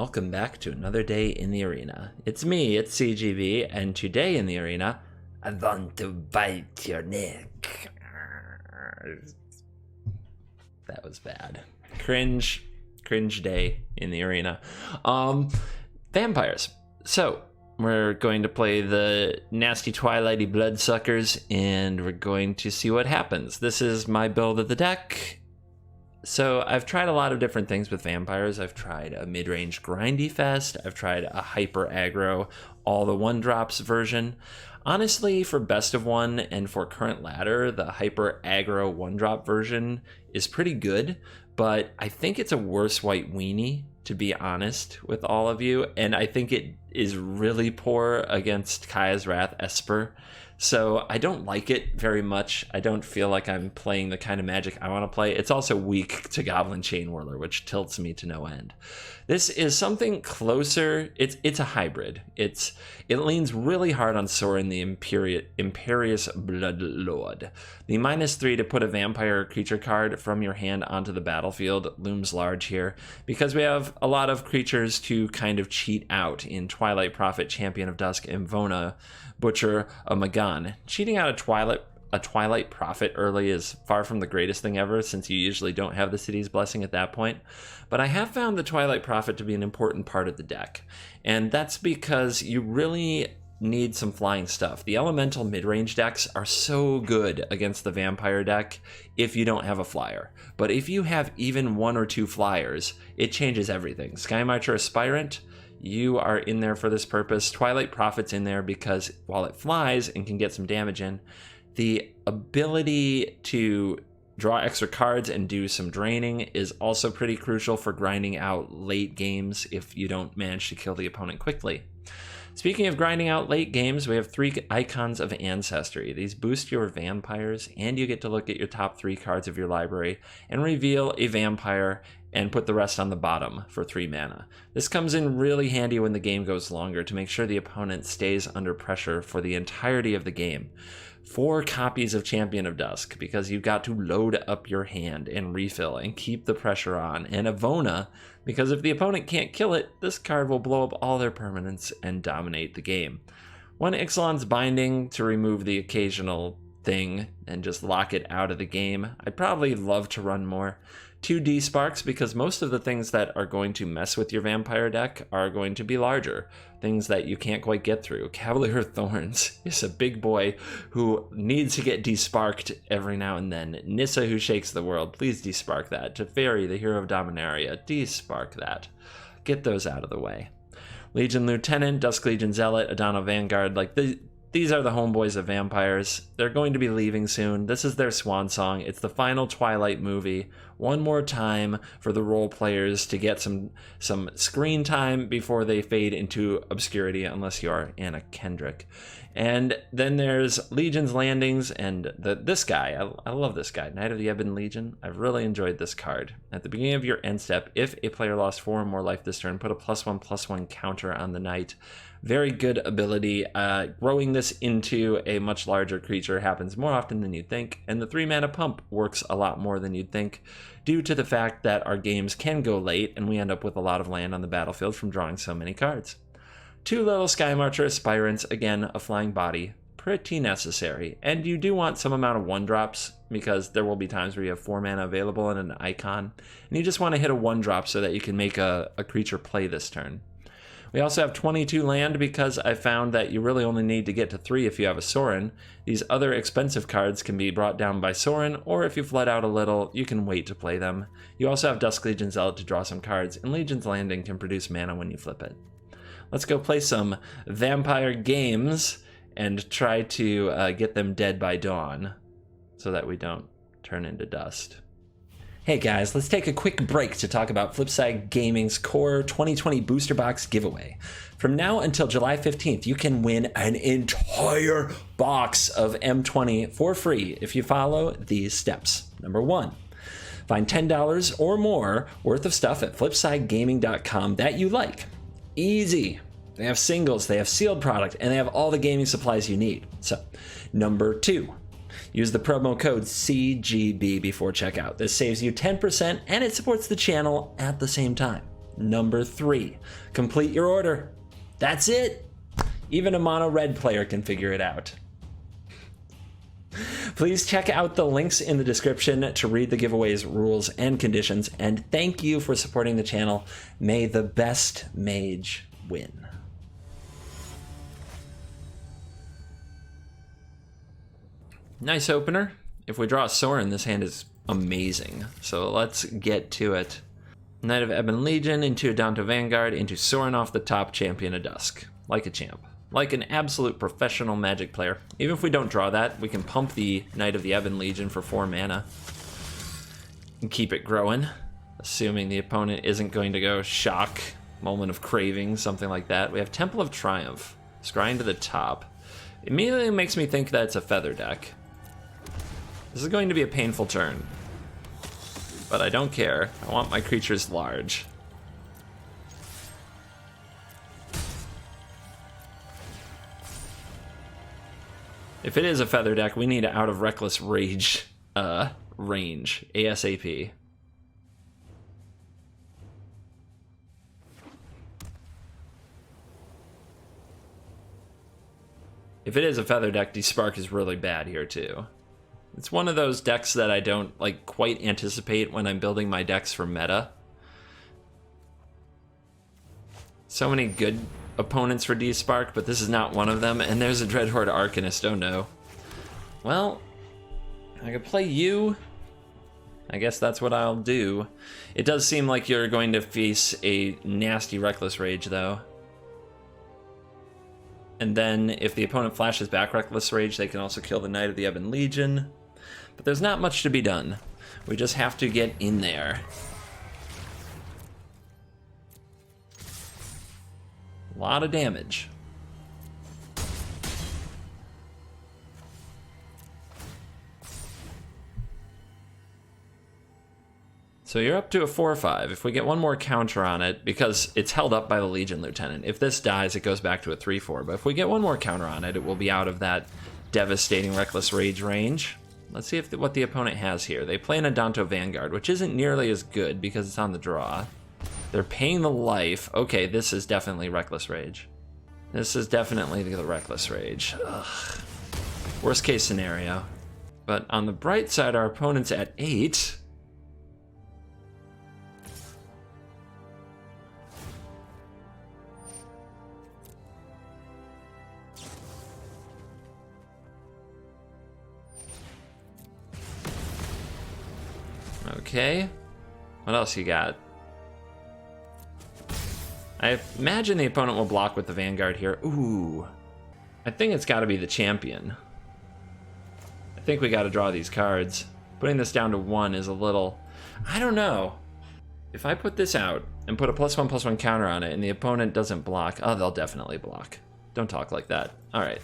welcome back to another day in the arena. It's me, it's CGB, and today in the arena, I want to bite your neck. That was bad. Cringe day in the arena. Vampires. So, we're going to play the nasty twilighty bloodsuckers, and we're going to see what happens. This is my build of the deck. So I've tried a lot of different things with vampires. I've tried a mid-range grindy fest. I've tried a hyper aggro, all the one drops version. Honestly, for best of one and for current ladder, the hyper aggro one drop version is pretty good, but I think it's a worse white weenie, to be honest with all of you. And I think it is really poor against Kaya's Wrath Esper. So I don't like it very much. I don't feel like I'm playing the kind of Magic I want to play. It's also weak to Goblin Chain Whirler, which tilts me to no end. This is something closer. It's a hybrid. It leans really hard on Sorin, the Imperious Bloodlord. The -3 to put a vampire creature card from your hand onto the battlefield looms large here, because we have a lot of creatures to kind of cheat out in Twilight Prophet, Champion of Dusk, and Vona, Butcher of Magan. Cheating out a Twilight Prophet early is far from the greatest thing ever, since you usually don't have the City's Blessing at that point. But I have found the Twilight Prophet to be an important part of the deck, and that's because you really need some flying stuff. The elemental mid-range decks are so good against the vampire deck if you don't have a flyer. But if you have even 1 or 2 flyers, it changes everything. Sky Marcher Aspirant, you are in there for this purpose. Twilight Prophet's in there because while it flies and can get some damage in, the ability to draw extra cards and do some draining is also pretty crucial for grinding out late games if you don't manage to kill the opponent quickly. Speaking of grinding out late games, we have 3 Icons of Ancestry. These boost your vampires, and you get to look at your top 3 cards of your library and reveal a vampire and put the rest on the bottom for 3 mana. This comes in really handy when the game goes longer to make sure the opponent stays under pressure for the entirety of the game. 4 copies of Champion of Dusk, because you've got to load up your hand and refill and keep the pressure on. And a Vona, because if the opponent can't kill it, this card will blow up all their permanents and dominate the game. 1 Ixalan's Binding to remove the occasional thing and just lock it out of the game. I'd probably love to run more. 2 D-Sparks, because most of the things that are going to mess with your vampire deck are going to be larger. Things that you can't quite get through. Cavalier of Thorns is a big boy who needs to get de-sparked every now and then. Nissa, who shakes the world, please de-spark that. Teferi, the hero of Dominaria, de-spark that. Get those out of the way. Legion Lieutenant, Dusk Legion Zealot, Adano Vanguard, these are the homeboys of vampires. They're going to be leaving soon. This is their swan song. It's the final Twilight movie. One more time for the role players to get some screen time before they fade into obscurity, unless you are Anna Kendrick. And then there's Legion's Landings, and this guy, I love this guy, Knight of the Ebon Legion. I've really enjoyed this card. At the beginning of your end step, if a player lost 4 or more life this turn, put a +1/+1 counter on the Knight. Very good ability. Growing this into a much larger creature happens more often than you'd think, and the 3 mana pump works a lot more than you'd think, due to the fact that our games can go late and we end up with a lot of land on the battlefield from drawing so many cards. 2 little Sky Marcher Aspirants, again, a flying body, pretty necessary. And you do want some amount of 1-drops, because there will be times where you have 4 mana available and an icon, and you just want to hit a 1-drop so that you can make a creature play this turn. We also have 22 land, because I found that you really only need to get to 3 if you have a Sorin. These other expensive cards can be brought down by Sorin, or if you flood out a little, you can wait to play them. You also have Dusk Legion Zealot to draw some cards, and Legion's Landing can produce mana when you flip it. Let's go play some vampire games and try to get them dead by dawn so that we don't turn into dust. Hey guys, let's take a quick break to talk about Flipside Gaming's Core 2020 Booster Box giveaway. From now until July 15th, you can win an entire box of M20 for free if you follow these steps. Number 1, find $10 or more worth of stuff at flipsidegaming.com that you like. Easy. They have singles, they have sealed product, and they have all the gaming supplies you need. So, number 2, use the promo code CGB before checkout. This saves you 10% and it supports the channel at the same time. number 3. Complete your order. That's it. Even a mono red player can figure it out. Please check out the links in the description to read the giveaway's rules and conditions, and thank you for supporting the channel. May the best mage win. Nice opener. If we draw a Sorin, this hand is amazing. So let's get to it. Knight of Ebon Legion into Adanto Vanguard into Sorin off the top, Champion of Dusk. Like a champ. Like an absolute professional Magic player. Even if we don't draw that, we can pump the Knight of the Ebon Legion for 4 mana. And keep it growing. Assuming the opponent isn't going to go Shock, Moment of Craving, something like that. We have Temple of Triumph. Scrying to the top. Immediately makes me think that it's a feather deck. This is going to be a painful turn. But I don't care. I want my creatures large. If it is a feather deck, we need out of Reckless Rage range ASAP. If it is a feather deck, Despark is really bad here too. It's one of those decks that I don't like quite anticipate when I'm building my decks for meta. So many good opponents for Despark, but this is not one of them, and there's a Dreadhorde Arcanist, oh no. Well, I could play you. I guess that's what I'll do. It does seem like you're going to face a nasty Reckless Rage, though. And then, if the opponent flashes back Reckless Rage, they can also kill the Knight of the Ebon Legion. But there's not much to be done. We just have to get in there. A lot of damage. So you're up to a 4-5. If we get one more counter on it, because it's held up by the Legion Lieutenant. If this dies, it goes back to a 3-4. But if we get one more counter on it, it will be out of that devastating Reckless Rage range. Let's see if what the opponent has here. They play an Adanto Vanguard, which isn't nearly as good because it's on the draw. They're paying the life. Okay, this is definitely Reckless Rage. This is definitely the Reckless Rage. Ugh. Worst case scenario. But on the bright side, our opponent's at 8. Okay. What else you got? I imagine the opponent will block with the Vanguard here. Ooh. I think it's got to be the champion. I think we got to draw these cards. Putting this down to 1 is a little... I don't know. If I put this out and put a +1/+1 counter on it and the opponent doesn't block... Oh, they'll definitely block. Don't talk like that. All right.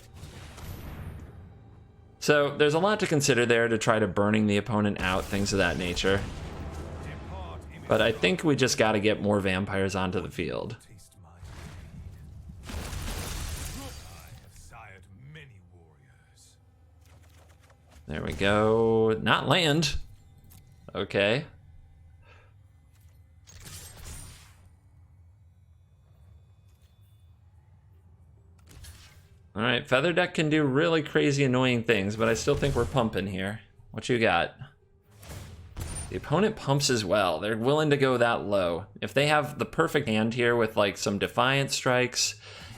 So there's a lot to consider there to try to burning the opponent out, things of that nature. But I think we just got to get more vampires onto the field. There we go. Not land. Okay. Alright, Feather Deck can do really crazy annoying things, but I still think we're pumping here. What you got? The opponent pumps as well. They're willing to go that low. If they have the perfect hand here with like some Defiant Strikes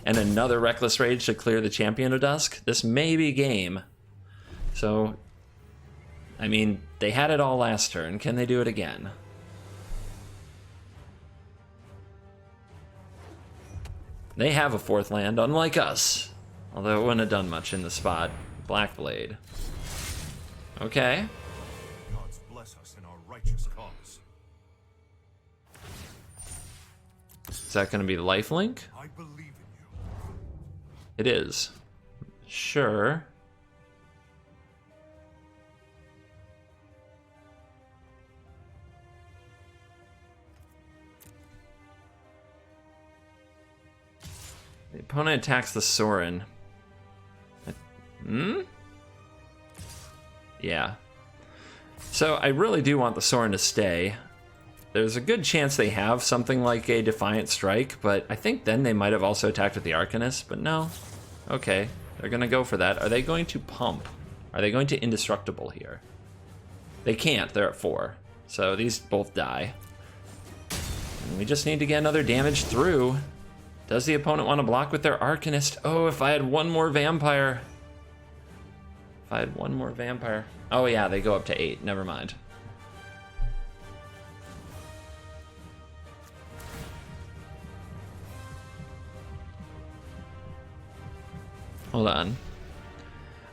and another Reckless Rage to clear the Champion of Dusk, this may be game. So, I mean, they had it all last turn. Can they do it again? They have a 4th land, unlike us. Although it wouldn't have done much in the spot. Black Blade. Okay. Gods bless us in our righteous cause. Is that going to be lifelink? I believe in you. It is. Sure. The opponent attacks the Sorin. Yeah. So I really do want the Sorin to stay. there's a good chance they have something like a Defiant Strike, but I think then they might have also attacked with the Arcanist, but no. Okay, they're going to go for that. Are they going to pump? Are they going to Indestructible here? They can't, they're at 4. So these both die. And we just need to get another damage through. Does the opponent want to block with their Arcanist? Oh, if I had one more Vampire. If I had one more Vampire. Oh yeah, they go up to 8, never mind. Hold on.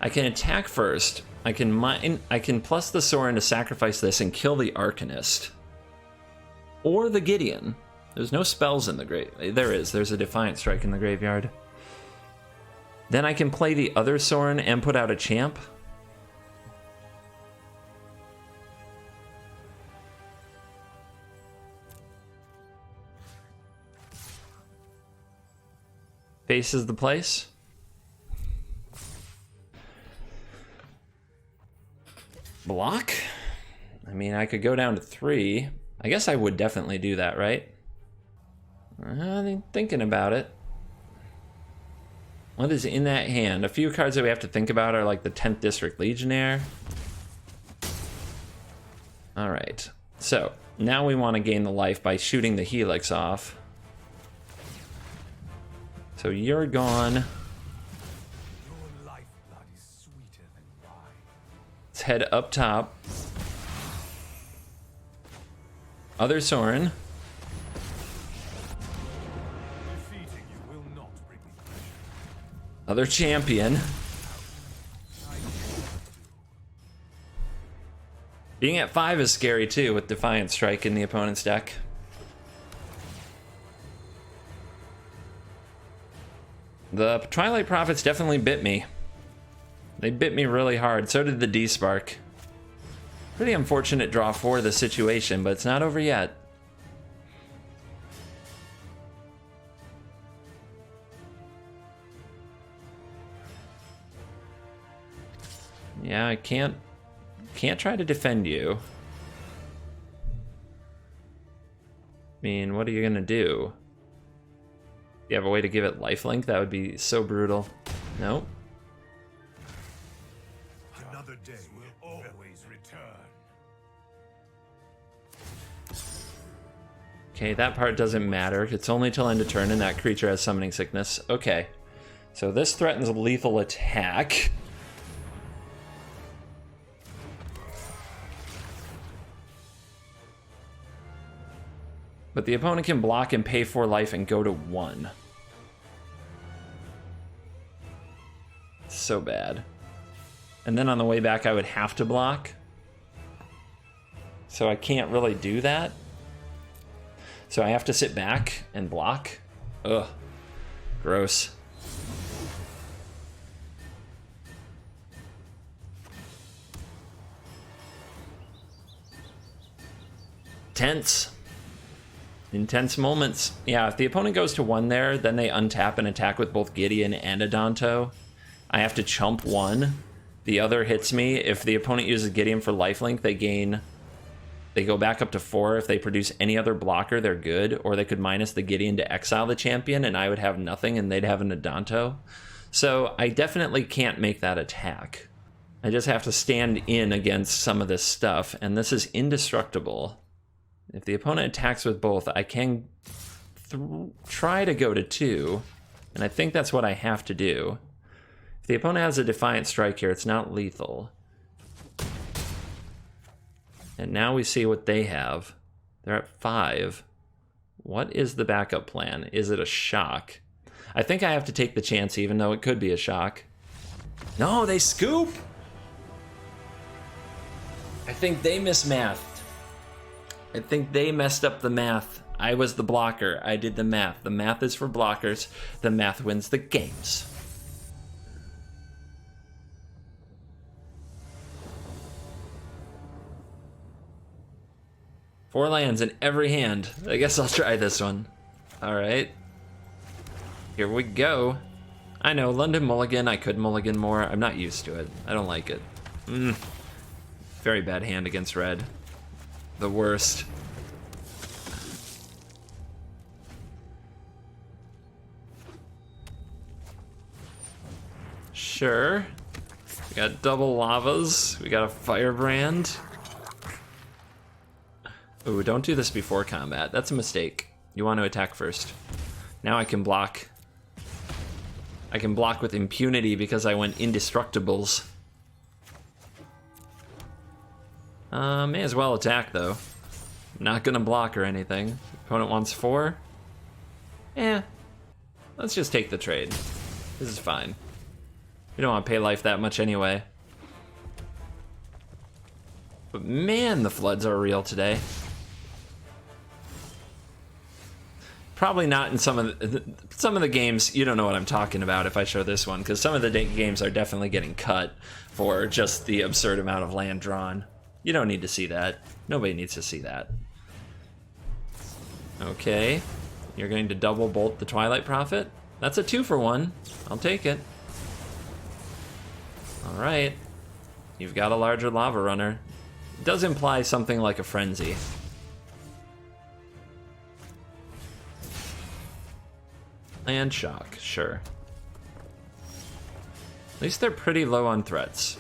I can attack first. I can plus the Sorin to sacrifice this and kill the Arcanist. Or the Gideon. There's no spells in the grave. There's a Defiant Strike in the graveyard. Then I can play the other Sorin and put out a champ. Faces the place. Block? I mean, I could go down to 3. I guess I would definitely do that, right? I'm thinking about it. What is in that hand? A few cards that we have to think about are like the 10th District Legionnaire. Alright, so now we want to gain the life by shooting the Helix off. So you're gone. Let's head up top. Other Sorin. Other champion. Being at 5 is scary too with Defiant Strike in the opponent's deck. The Twilight Prophets definitely bit me. They bit me really hard. So did the D-Spark. Pretty unfortunate draw for the situation, but it's not over yet. Yeah, I can't try to defend you. I mean, what are you gonna do? You have a way to give it lifelink? That would be so brutal. Nope. Another day will always return. Okay, that part doesn't matter. It's only till end of turn and that creature has summoning sickness. Okay. So this threatens a lethal attack. But the opponent can block and pay 4 life and go to 1. So bad. And then on the way back I would have to block. So I can't really do that. So I have to sit back and block. Ugh. Gross. Tense. Intense moments. Yeah, if the opponent goes to 1 there, then they untap and attack with both Gideon and Adanto. I have to chump 1. The other hits me. If the opponent uses Gideon for lifelink, they go back up to 4. If they produce any other blocker, they're good. Or they could minus the Gideon to exile the champion, and I would have nothing, and they'd have an Adanto. So I definitely can't make that attack. I just have to stand in against some of this stuff, and this is indestructible. If the opponent attacks with both, I can try to go to 2, and I think that's what I have to do. If the opponent has a Defiant Strike here, it's not lethal. And now we see what they have. They're at 5. What is the backup plan? Is it a shock? I think I have to take the chance even though it could be a shock. No, they scoop! I think they mismathed. I think they messed up the math. I was the blocker. I did the math. The math is for blockers. The math wins the games. Four lands in every hand. I guess I'll try this one. Alright. Here we go. I know, London Mulligan. I could mulligan more. I'm not used to it. I don't like it. Very bad hand against red. The worst. Sure. We got double lavas. We got a firebrand. Ooh, don't do this before combat. That's a mistake. You want to attack first. Now I can block. I can block with impunity because I went indestructibles. May as well attack though. Not gonna block or anything. Opponent wants 4. Let's just take the trade. This is fine. We don't want to pay life that much anyway. But man, the floods are real today. Probably not in some of the games. You don't know what I'm talking about if I show this one, because some of the games are definitely getting cut for just the absurd amount of land drawn. You don't need to see that. Nobody needs to see that. Okay, you're going to double bolt the Twilight Prophet. That's a 2-for-1. I'll take it. All right, you've got a larger lava runner. It does imply something like a frenzy. And shock, sure. At least they're pretty low on threats.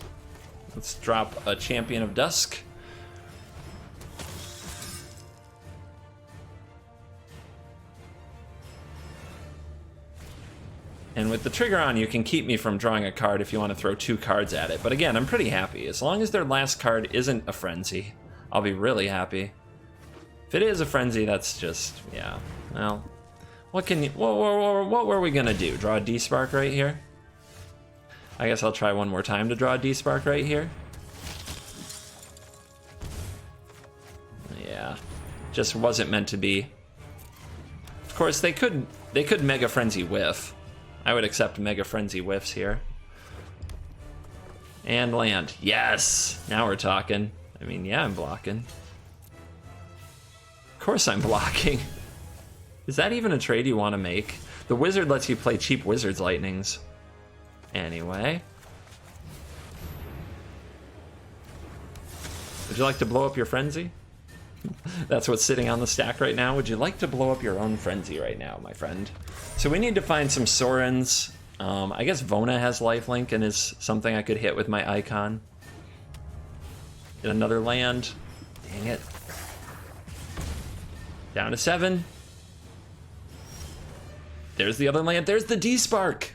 Let's drop a Champion of Dusk. And with the trigger on, you can keep me from drawing a card if you want to throw 2 cards at it. But again, I'm pretty happy. As long as their last card isn't a frenzy, I'll be really happy. If it is a frenzy, that's just, yeah. Well, what were we gonna do? Draw a D-Spark right here? I guess I'll try one more time to draw a D-Spark right here. Yeah, just wasn't meant to be. Of course, they could Mega Frenzy whiff. I would accept Mega Frenzy whiffs here. And land. Yes! Now we're talking. I mean, yeah, I'm blocking. Of course I'm blocking. Is that even a trade you want to make? The wizard lets you play cheap wizard's lightnings. Anyway. Would you like to blow up your frenzy? That's what's sitting on the stack right now. Would you like to blow up your own frenzy right now, my friend? So we need to find some Sorens. I guess Vona has lifelink and is something I could hit with my icon. Get another land. Dang it. Down to 7. There's the other land. There's the D-Spark.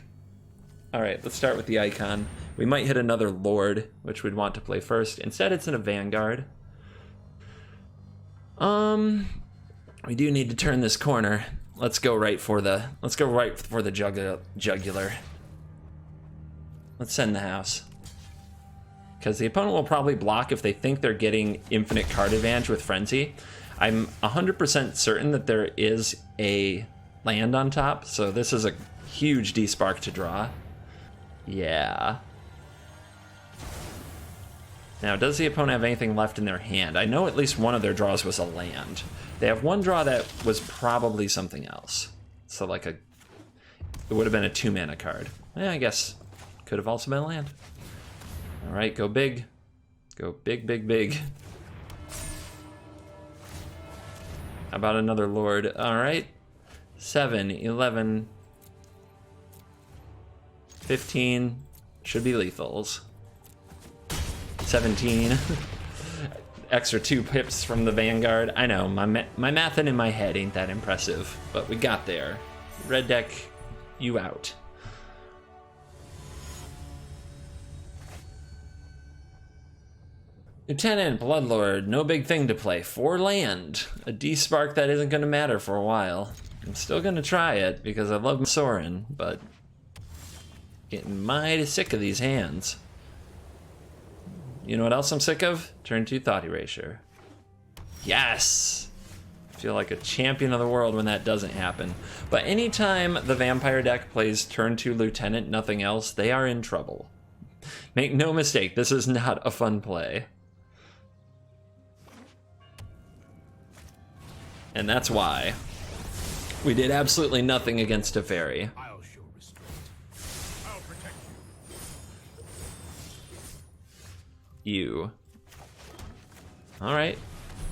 All right, let's start with the icon. We might hit another Lord, which we'd want to play first. Instead, it's in a Vanguard. We do need to turn this corner. Let's go right for the jugular. Let's send the house. Because the opponent will probably block if they think they're getting infinite card advantage with Frenzy. I'm 100% certain that there is a land on top, so this is a huge D-Spark to draw. Yeah. Now, does the opponent have anything left in their hand? I know at least one of their draws was a land. They have one draw that was probably something else. So like it would have been a 2-mana card. Yeah, I guess could have also been a land. All right, go big. Go big, big, big. How about another Lord? All right. 7, 11, 15. Should be lethals. 17. Extra 2 pips from the Vanguard. I know, my mathing in my head ain't that impressive, but we got there. Red deck, you out. Lieutenant, Bloodlord, no big thing to play. 4 land. A D-Spark that isn't going to matter for a while. I'm still going to try it because I love Sorin, but getting mighty sick of these hands. You know what else I'm sick of? Turn 2 Thought Erasure. Yes! I feel like a champion of the world when that doesn't happen. But anytime the Vampire deck plays turn 2 Lieutenant, nothing else, they are in trouble. Make no mistake, this is not a fun play. And that's why we did absolutely nothing against Teferi. I'll show restraint. I'll protect You. Alright.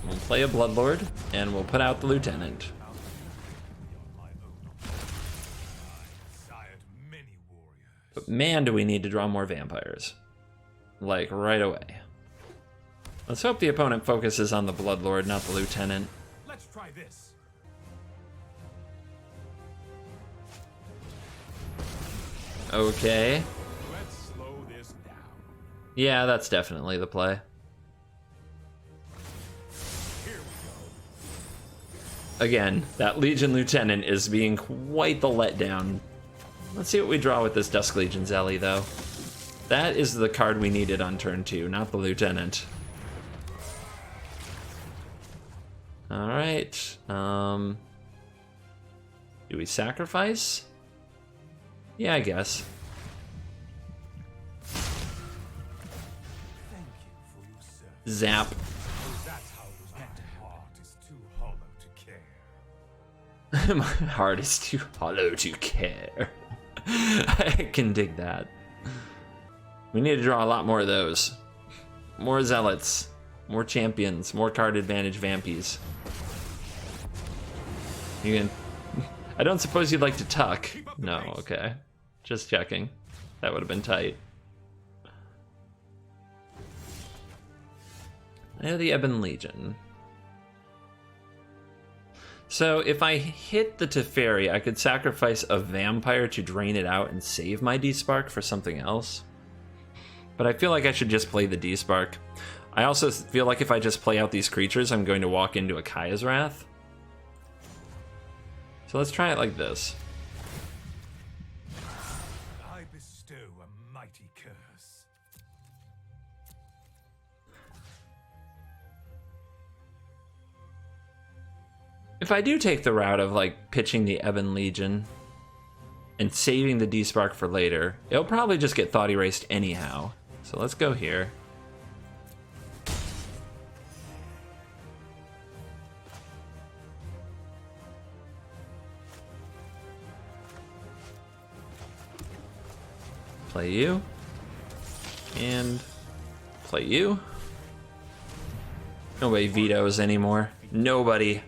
We'll play a Bloodlord, and we'll put out the Lieutenant. you on my own. I sired many warriors. But man, do we need to draw more vampires. Like, right away. Let's hope the opponent focuses on the Bloodlord, not the Lieutenant. Let's try this. Okay. Let's slow this down. Yeah, that's definitely the play. Here we go. Again, that Legion Lieutenant is being quite the letdown. Let's see what we draw with this Dusk Legion Zelly, though. That is the card we needed on turn 2, not the Lieutenant. Alright, do we sacrifice? Yeah, I guess. Thank you for your service. Zap. That's how it was meant. My heart is too hollow to care. My heart is too hollow to care. I can dig that. We need to draw a lot more of those. More Zealots. More Champions. More card advantage Vampies. You can... I don't suppose you'd like to tuck. No, okay. Just checking. That would have been tight. I have the Ebon Legion. So if I hit the Teferi, I could sacrifice a vampire to drain it out and save my D-Spark for something else. But I feel like I should just play the D-Spark. I also feel like if I just play out these creatures, I'm going to walk into a Kaya's Wrath. So let's try it like this. I bestow a mighty curse. If I do take the route of like pitching the Ebon Legion and saving the D-Spark for later, it'll probably just get thought erased anyhow. So let's go here. Play you. And play you. Nobody vetoes anymore. Nobody.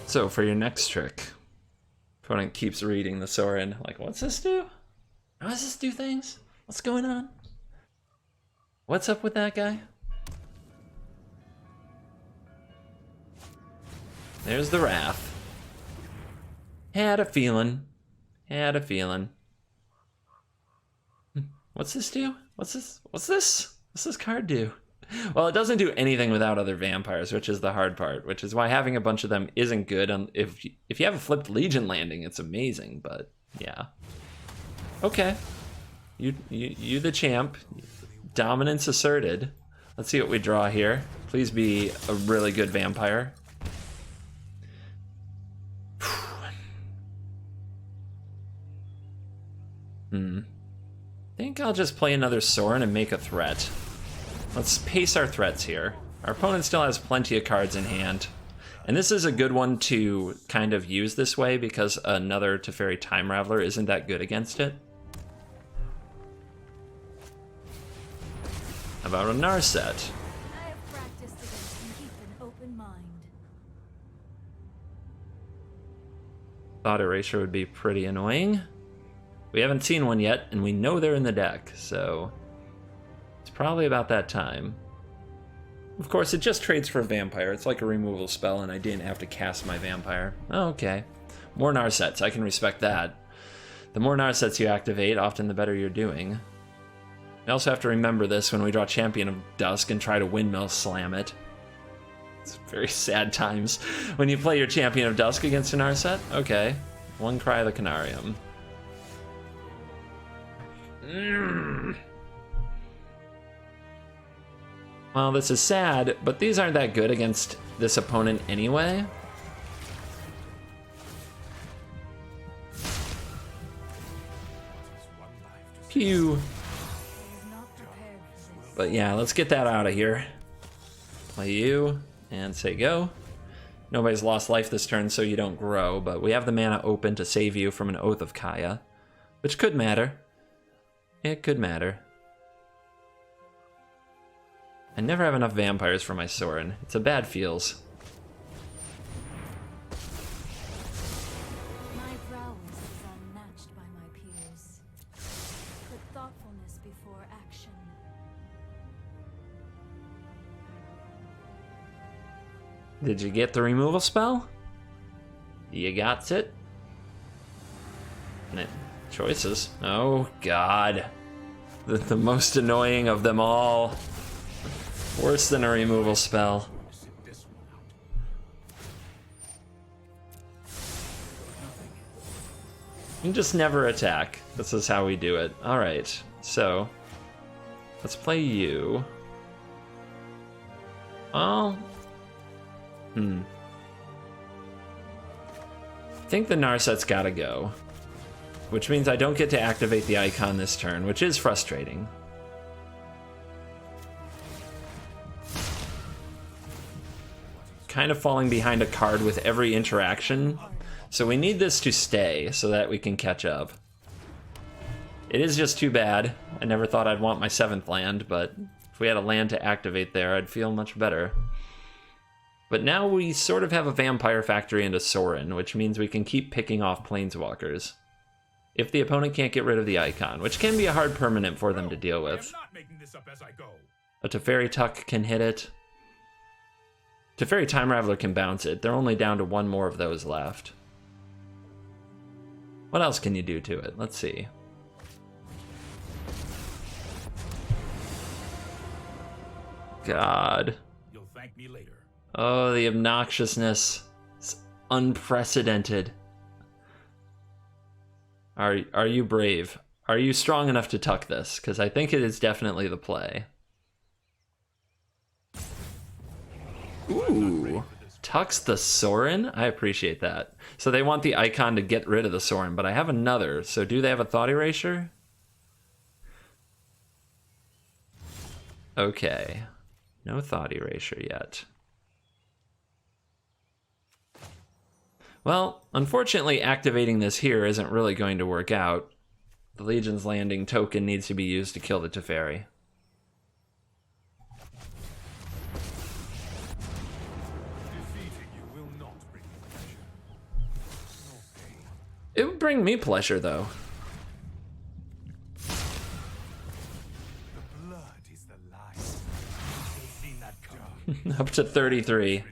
So for your next trick, opponent keeps reading the Sorin. Like, what's this do? How does this do things? What's going on? What's up with that guy? There's the Wrath. Had a feeling. Had a feeling. What's this do? What's this? What's this? What's this card do? Well, it doesn't do anything without other vampires, which is the hard part, which is why having a bunch of them isn't good. If you have a flipped Legion landing, it's amazing, but yeah. Okay. You the champ. Dominance asserted. Let's see what we draw here. Please be a really good vampire. I think I'll just play another Sorin and make a threat. Let's pace our threats here. Our opponent still has plenty of cards in hand. And this is a good one to kind of use this way because another Teferi Time Raveler isn't that good against it. How about a Narset? I have practiced against and keep an open mind. Thought Erasure would be pretty annoying. We haven't seen one yet, and we know they're in the deck, so it's probably about that time. Of course, it just trades for a vampire. It's like a removal spell, and I didn't have to cast my vampire. Oh, okay. More Narsets. I can respect that. The more Narsets you activate, often the better you're doing. We also have to remember this when we draw Champion of Dusk and try to windmill slam it. It's very sad times when you play your Champion of Dusk against an Narset. Okay. One Cry of the Canarium. Well, this is sad, but these aren't that good against this opponent anyway. Pew. But yeah, let's get that out of here. Play you, and say go. Nobody's lost life this turn, so you don't grow, but we have the mana open to save you from an Oath of Kaya, which could matter. It could matter. I never have enough vampires for my Sorin. It's a bad feels. My prowess is unmatched by my peers. Put thoughtfulness before action. Did you get the removal spell? You got it? Choices. Oh, God. The most annoying of them all. Worse than a removal spell. You just never attack. This is how we do it. Alright, so let's play you. Oh. I think the Narset's gotta go. Which means I don't get to activate the icon this turn, which is frustrating. Kind of falling behind a card with every interaction. So we need this to stay so that we can catch up. It is just too bad. I never thought I'd want my 7th land, but if we had a land to activate there, I'd feel much better. But now we sort of have a Vampire Factory and a Sorin, which means we can keep picking off Planeswalkers. If the opponent can't get rid of the icon, which can be a hard permanent for them to deal with. A Teferi Tuck can hit it. Teferi Time Raveler can bounce it. They're only down to 1 more of those left. What else can you do to it? Let's see. God. You'll thank me later. Oh, the obnoxiousness. It's unprecedented. Are you brave? Are you strong enough to tuck this? Because I think it is definitely the play. Ooh. Tucks the Sorin? I appreciate that. So they want the icon to get rid of the Sorin, but I have another. So do they have a Thought Erasure? Okay. No Thought Erasure yet. Well, unfortunately, activating this here isn't really going to work out. The Legion's Landing token needs to be used to kill the Teferi. Defeating you will not bring me pleasure. Nor pain. It would bring me pleasure, though. The blood is the life. You've seen that come. Up to 33. Return.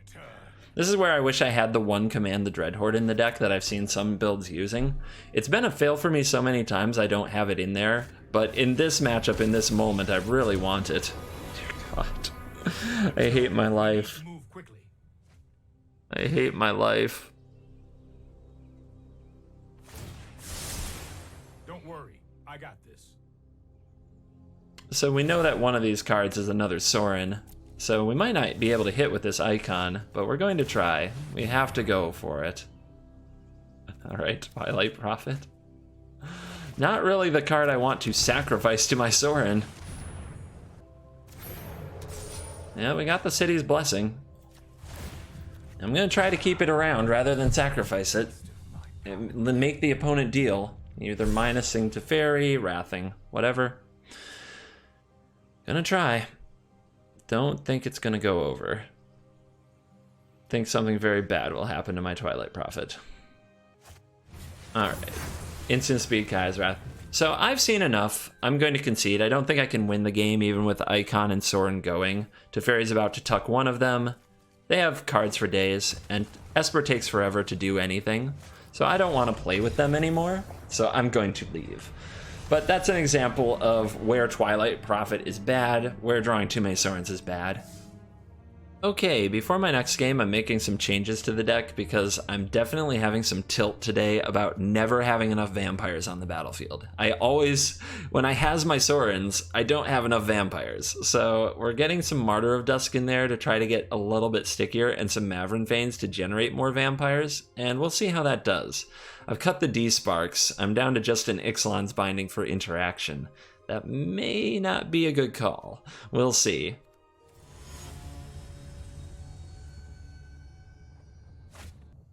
This is where I wish I had the one Command the Dreadhorde in the deck that I've seen some builds using. It's been a fail for me so many times I don't have it in there, but in this matchup, in this moment, I really want it. Dear God. I hate my life. Move quickly. I hate my life. Don't worry, I got this. So we know that one of these cards is another Sorin. So we might not be able to hit with this icon, but we're going to try. We have to go for it. Alright, Twilight Prophet. Not really the card I want to sacrifice to my Sorin. Yeah, we got the City's Blessing. I'm going to try to keep it around rather than sacrifice it. And make the opponent deal. Either minusing Teferi, wrathing, whatever. Gonna try. Don't think it's gonna go over. Think something very bad will happen to my Twilight Prophet. Alright. Instant speed Kai's Wrath. So I've seen enough. I'm going to concede. I don't think I can win the game even with Icon and Sorin going. Teferi's about to tuck one of them. They have cards for days, and Esper takes forever to do anything. So I don't want to play with them anymore. So I'm going to leave. But that's an example of where Twilight Prophet is bad, where drawing too many Sorins is bad. Okay, before my next game, I'm making some changes to the deck because I'm definitely having some tilt today about never having enough vampires on the battlefield. I always, when I has my Sorins, I don't have enough vampires. So we're getting some Martyr of Dusk in there to try to get a little bit stickier and some Mavrin Veins to generate more vampires, and we'll see how that does. I've cut the D-Sparks. I'm down to just an Ixalan's Binding for interaction. That may not be a good call. We'll see.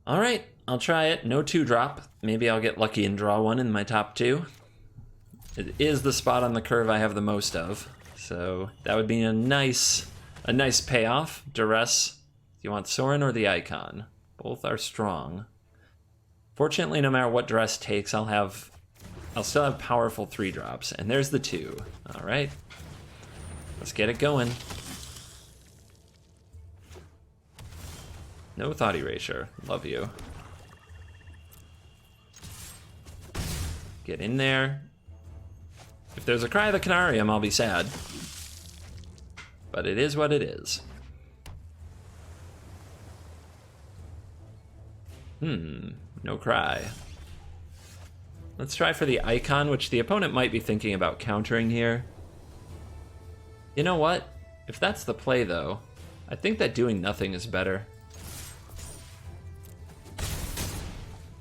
Alright, I'll try it. No 2-drop. Maybe I'll get lucky and draw one in my top 2. It is the spot on the curve I have the most of, so that would be a nice a nice payoff. Duress. Do you want Sorin or the Icon? Both are strong. Fortunately, no matter what Duress takes, I'll still have powerful 3-drops. And there's the 2. All right. Let's get it going. No thought erasure. Love you. Get in there. If there's a Cry of the Canarium, I'll be sad. But it is what it is. No Cry. Let's try for the Icon, which the opponent might be thinking about countering here. You know what? If that's the play, though, I think that doing nothing is better.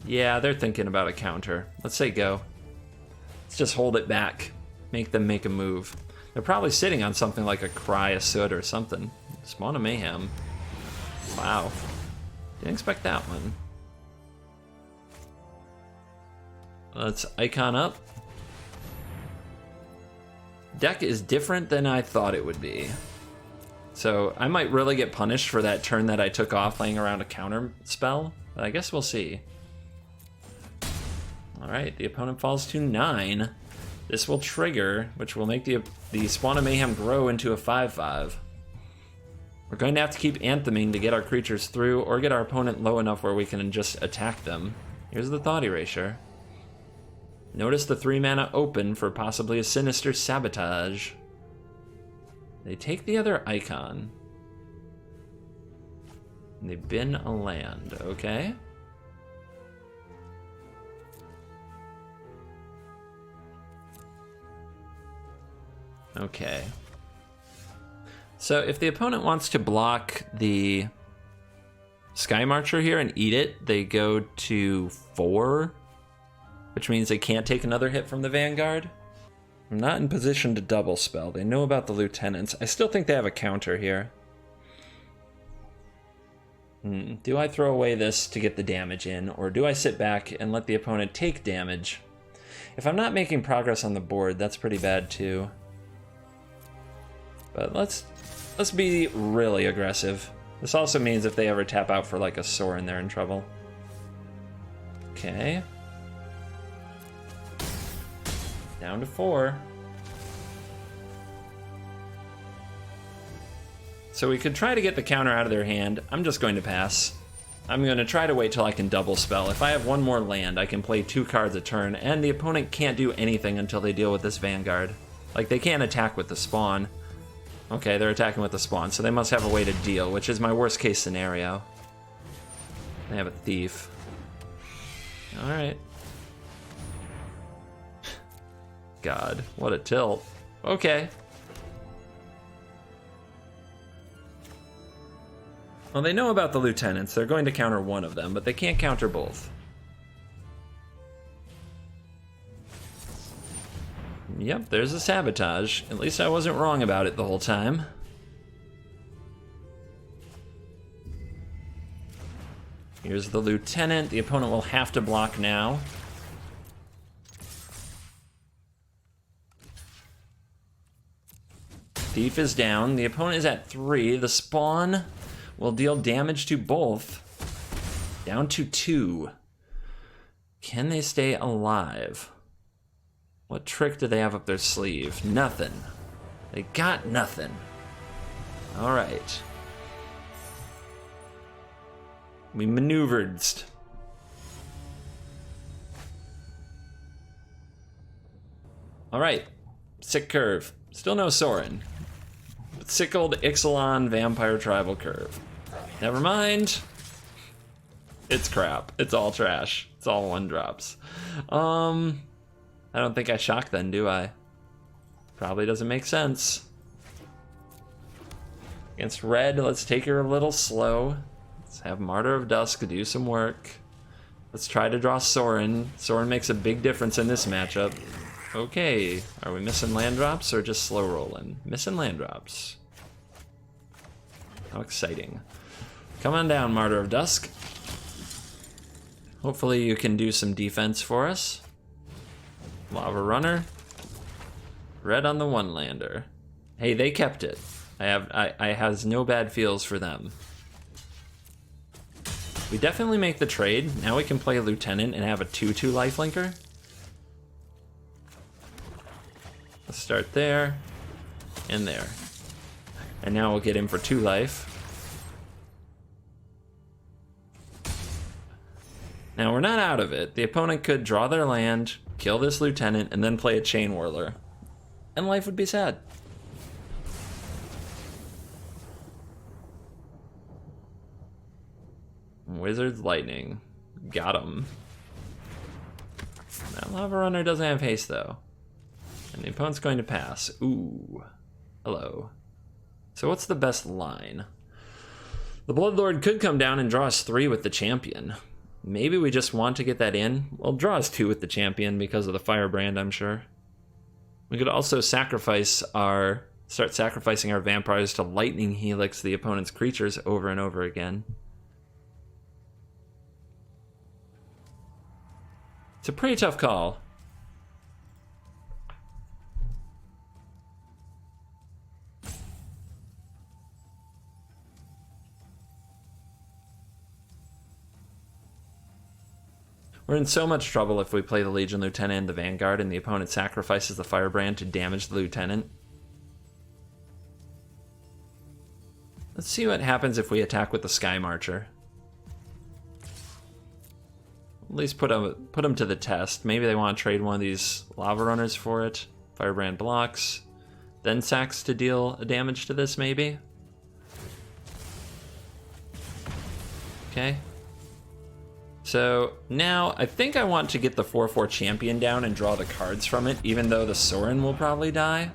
Yeah, they're thinking about a counter. Let's say go. Let's just hold it back. Make them make a move. They're probably sitting on something like a Cry, a Soot, or something. Spawn of Mayhem. Wow. Didn't expect that one. Let's Icon up. Deck is different than I thought it would be. So I might really get punished for that turn that I took off laying around a counter spell. But I guess we'll see. Alright, the opponent falls to 9. This will trigger, which will make the Spawn of Mayhem grow into a 5/5. We're going to have to keep Antheming to get our creatures through, or get our opponent low enough where we can just attack them. Here's the Thought Erasure. Notice the 3-mana open for possibly a Sinister Sabotage. They take the other Icon. And they bin a land, okay? Okay. So if the opponent wants to block the Sky Marcher here and eat it, they go to 4, which means they can't take another hit from the Vanguard. I'm not in position to double spell. They know about the Lieutenants. I still think they have a counter here. Do I throw away this to get the damage in, or do I sit back and let the opponent take damage? If I'm not making progress on the board, that's pretty bad too. But let's be really aggressive. This also means if they ever tap out for like a Sorin, they're in trouble. Okay. Down to 4. So we could try to get the counter out of their hand. I'm just going to pass. I'm going to try to wait till I can double spell. If I have one more land, I can play 2 cards a turn, and the opponent can't do anything until they deal with this Vanguard. Like, they can't attack with the spawn. Okay, they're attacking with the spawn, so they must have a way to deal, which is my worst case scenario. They have a Thief. Alright. God, what a tilt. Okay. Well, they know about the Lieutenants. They're going to counter one of them, but they can't counter both. Yep, there's a Sabotage. At least I wasn't wrong about it the whole time. Here's the Lieutenant. The opponent will have to block now. Thief is down. The opponent is at 3. The spawn will deal damage to both. Down to 2. Can they stay alive? What trick do they have up their sleeve? Nothing. They got nothing. All right. We maneuvered. All right. Sick curve. Still no Sorin. But sick old Ixalan Vampire Tribal curve. Never mind. It's crap. It's all trash. It's all 1-drops. I don't think I shock then, do I? Probably doesn't make sense. Against red, let's take her a little slow. Let's have Martyr of Dusk do some work. Let's try to draw Sorin. Sorin makes a big difference in this matchup. Okay, are we missing land drops or just slow rolling? Missing land drops. How exciting. Come on down, Martyr of Dusk. Hopefully you can do some defense for us. Lava Runner. Red on the 1-lander. Hey, they kept it. I has no bad feels for them. We definitely make the trade. Now we can play Lieutenant and have a 2/2 lifelinker. Let's start there and there. And now we'll get him for 2 life. Now we're not out of it. The opponent could draw their land, kill this Lieutenant, and then play a Chain Whirler. And life would be sad. Wizard's Lightning. Got him. That Lava Runner doesn't have haste though. And the opponent's going to pass. Ooh. Hello. So what's the best line? The Bloodlord could come down and draw us 3 with the champion. Maybe we just want to get that in. Well, draw us 2 with the champion because of the Firebrand, I'm sure. We could also start sacrificing our vampires to Lightning Helix the opponent's creatures over and over again. It's a pretty tough call. We're in so much trouble if we play the Legion Lieutenant and the Vanguard and the opponent sacrifices the Firebrand to damage the Lieutenant. Let's see what happens if we attack with the Sky Marcher. At least put them to the test. Maybe they want to trade one of these Lava Runners for it. Firebrand blocks. Then sacks to deal damage to this, maybe? Okay. So now I think I want to get the 4/4 champion down and draw the cards from it, even though the Sorin will probably die.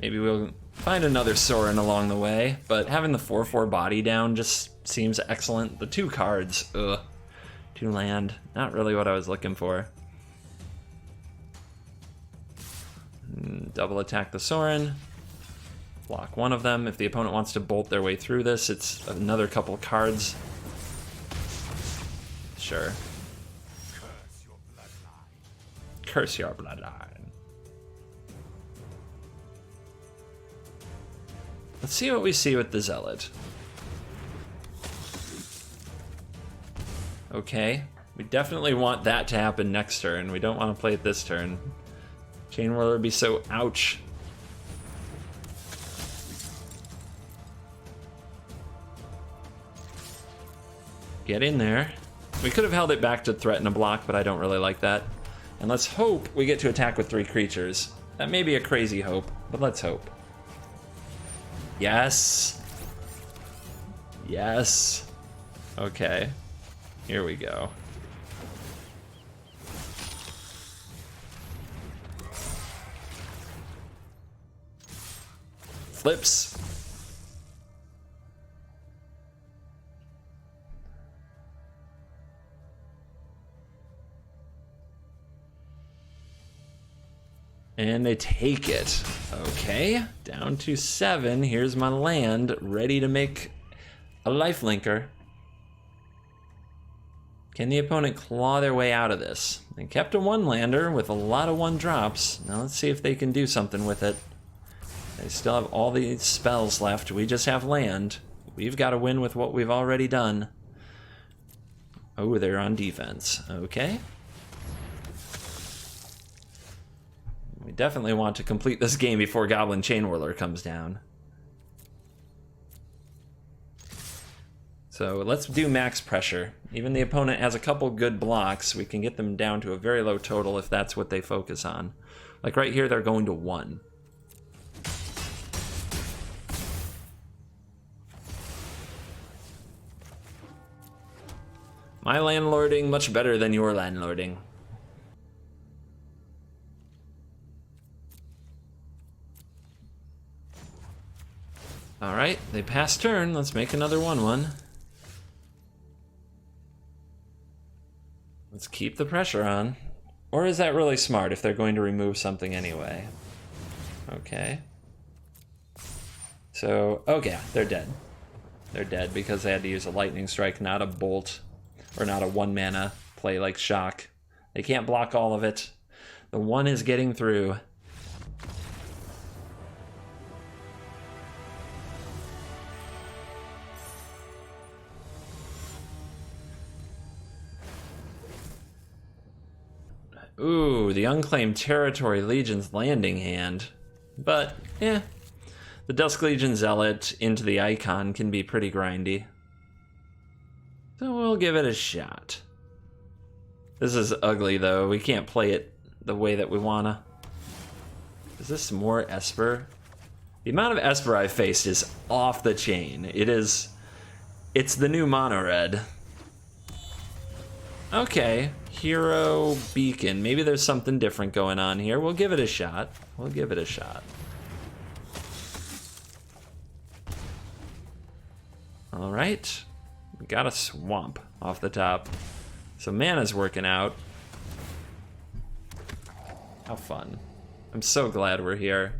Maybe we'll find another Sorin along the way, but having the 4/4 body down just seems excellent. The 2 cards, ugh. 2 land, not really what I was looking for. Double attack the Sorin. Block one of them. If the opponent wants to bolt their way through this, it's another couple cards. Sure. Curse your bloodline. Let's see what we see with the Zealot. Okay. We definitely want that to happen next turn. We don't want to play it this turn. Chain Whirler would be so ouch. Get in there. We could have held it back to threaten a block, but I don't really like that. And let's hope we get to attack with 3 creatures. That may be a crazy hope, but let's hope. Yes. Yes. Okay. Here we go. Flips. And they take it. Okay, down to 7. Here's my land, ready to make a lifelinker. Can the opponent claw their way out of this? They kept a 1-lander with a lot of 1-drops. Now let's see if they can do something with it. They still have all these spells left. We just have land. We've got to win with what we've already done. Oh, they're on defense. Okay. We definitely want to complete this game before Goblin Chain Whirler comes down. So let's do max pressure. Even the opponent has a couple good blocks. We can get them down to a very low total if that's what they focus on. Like right here, they're going to 1. My landlording much better than your landlording. Alright, they pass turn. Let's make another 1/1. Let's keep the pressure on. Or is that really smart if they're going to remove something anyway? Okay. So, oh yeah, they're dead. They're dead because they had to use a lightning strike, not a bolt, or not a 1-mana play like shock. They can't block all of it. The 1 is getting through. Ooh, the Unclaimed Territory Legion's landing hand. But, yeah. The Dusk Legion Zealot into the Icon can be pretty grindy. So we'll give it a shot. This is ugly, though. We can't play it the way that we wanna. Is this more Esper? The amount of Esper I've faced is off the chain. It's the new mono red. Okay, hero beacon. Maybe there's something different going on here. We'll give it a shot. We'll give it a shot. All right, we got a swamp off the top. So mana's working out. How fun. I'm so glad we're here.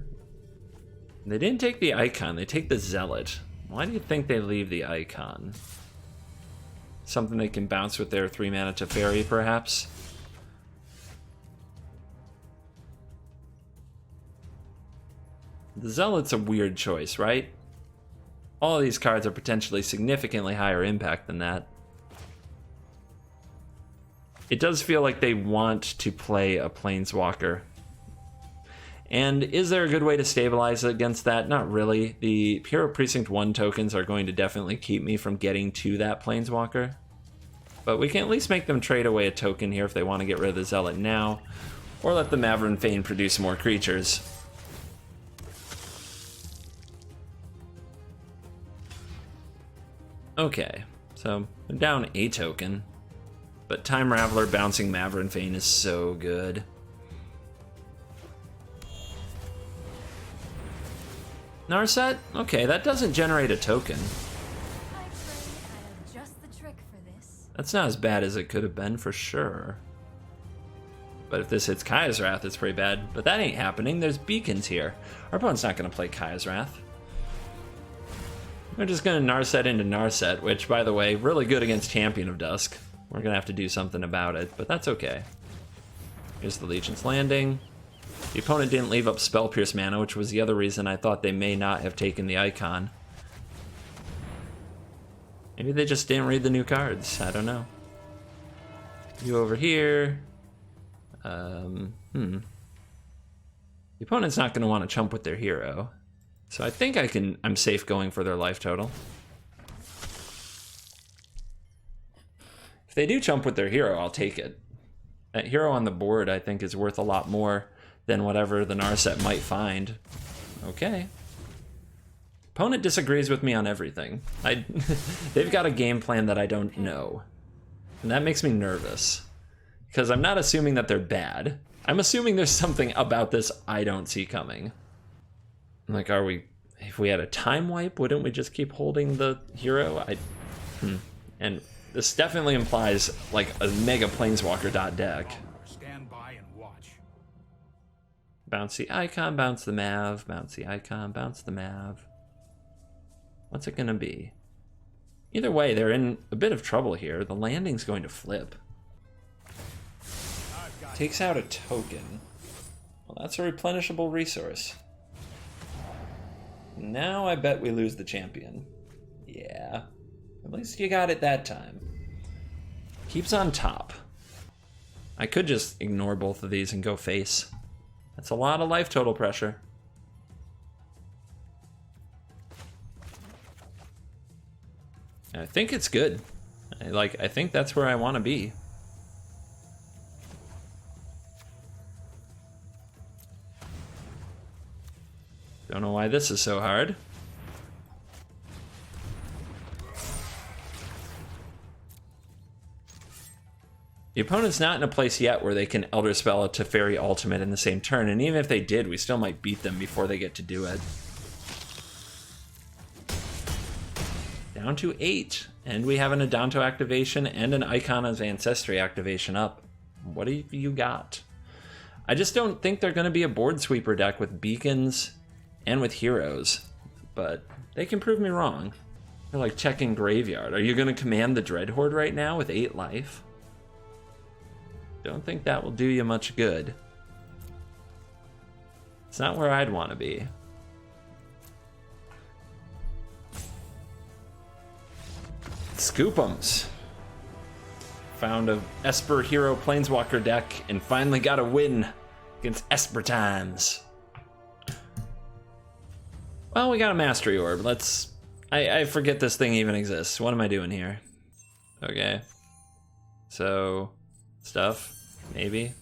They didn't take the Icon, they take the Zealot. Why do you think they leave the Icon? Something they can bounce with their 3-mana Teferi, perhaps? The Zealot's a weird choice, right? All of these cards are potentially significantly higher impact than that. It does feel like they want to play a Planeswalker. And is there a good way to stabilize against that? Not really. The Hero Precinct 1 tokens are going to definitely keep me from getting to that Planeswalker. But we can at least make them trade away a token here if they want to get rid of the Zealot now. Or let the Maverick Fane produce more creatures. Okay, so I'm down a token. But Time Raveler bouncing Maverick Fane is so good. Narset? Okay, that doesn't generate a token. I pray I have just the trick for this. That's not as bad as it could have been, for sure. But if this hits Kaya's Wrath, it's pretty bad. But that ain't happening. There's beacons here. Our opponent's not going to play Kaya's Wrath. We're just going to Narset into Narset, which, by the way, really good against Champion of Dusk. We're going to have to do something about it, but that's okay. Here's the Legion's Landing. The opponent didn't leave up Spell Pierce mana, which was the other reason I thought they may not have taken the Icon. Maybe they just didn't read the new cards. I don't know. You over here. The opponent's not going to want to chump with their hero. So I think I'm safe going for their life total. If they do chump with their hero, I'll take it. That hero on the board, I think, is worth a lot more than whatever the Narset might find. Okay. Opponent disagrees with me on everything. They've got a game plan that I don't know. And that makes me nervous. Because I'm not assuming that they're bad. I'm assuming there's something about this I don't see coming. Like, if we had a time wipe, wouldn't we just keep holding the hero? And this definitely implies, like, a mega Planeswalker deck. Stand by and watch. Bounce the Icon, bounce the Mav, bounce the Icon, bounce the Mav. What's it gonna be? Either way, they're in a bit of trouble here. The landing's going to flip. Takes out a token. Well, that's a replenishable resource. Now I bet we lose the champion. Yeah. At least you got it that time. Keeps on top. I could just ignore both of these and go face. That's a lot of life total pressure. I think it's good. I think that's where I want to be. Don't know why this is so hard. The opponent's not in a place yet where they can Elder Spell a Teferi Ultimate in the same turn, and even if they did, we still might beat them before they get to do it. Down to 8, and we have an Adanto activation and an Icon of Ancestry activation up. What have you got? I just don't think they're going to be a board sweeper deck with beacons and with heroes, but they can prove me wrong. They're like checking Graveyard. Are you going to command the Dreadhorde right now with 8 life? Don't think that will do you much good. It's not where I'd want to be. Scoop'ems. found a Esper Hero Planeswalker deck and finally got a win against Esper times. Well, we got a Mastery Orb. I forget this thing even exists. What am I doing here? Okay. So, stuff, maybe.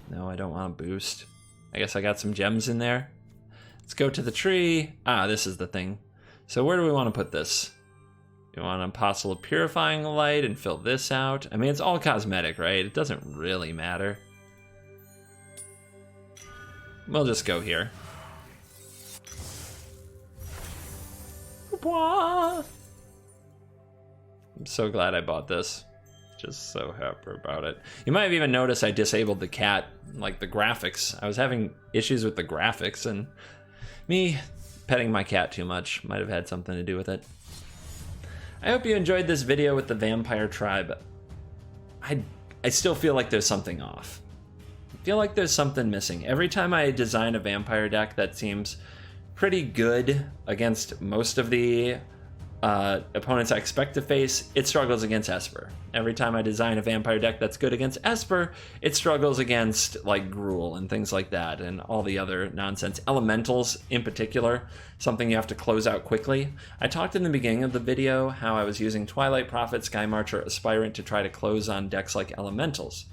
No, I don't want to boost. I guess I got some gems in there. Let's go to the tree. Ah, this is the thing. So where do we want to put this? You want an Apostle of Purifying Light and fill this out. I mean, it's all cosmetic, right? It doesn't really matter. We'll just go here. I'm so glad I bought this. Just so happy about it. You might have even noticed I disabled the cat, like the graphics. I was having issues with the graphics, and me petting my cat too much might have had something to do with it. I hope you enjoyed this video with the Vampire Tribe. I still feel like there's something off. I feel like there's something missing. Every time I design a vampire deck that seems pretty good against most of the opponents I expect to face, it struggles against Esper. Every time I design a vampire deck that's good against Esper, it struggles against like Gruul and things like that and all the other nonsense. Elementals in particular, something you have to close out quickly. I talked in the beginning of the video how I was using Twilight Prophet, Sky Marcher, Aspirant to try to close on decks like Elementals.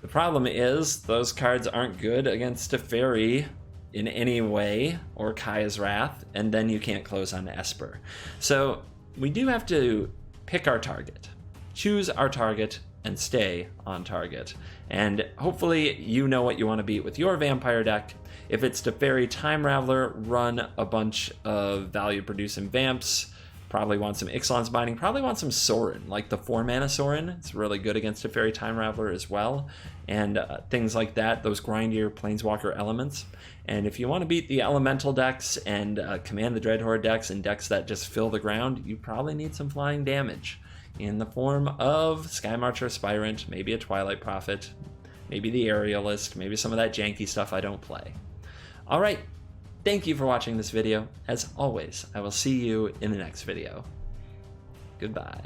The problem is those cards aren't good against Teferi in any way, or Kaya's Wrath, and then you can't close on Esper. So we do have to pick our target, choose our target, and stay on target. And hopefully you know what you want to beat with your vampire deck. If it's Teferi Time Raveler, run a bunch of value producing vamps. Probably want some Ixalan's Binding, probably want some Sorin, like the 4-mana Sorin. It's really good against Teferi Time Raveler as well. And things like that, those grindier Planeswalker elements. And if you want to beat the Elemental decks and Command the Dreadhorde decks and decks that just fill the ground, you probably need some flying damage in the form of Sky Marcher, Aspirant, maybe a Twilight Prophet, maybe the Aerialist, maybe some of that janky stuff I don't play. All right. Thank you for watching this video. As always, I will see you in the next video. Goodbye.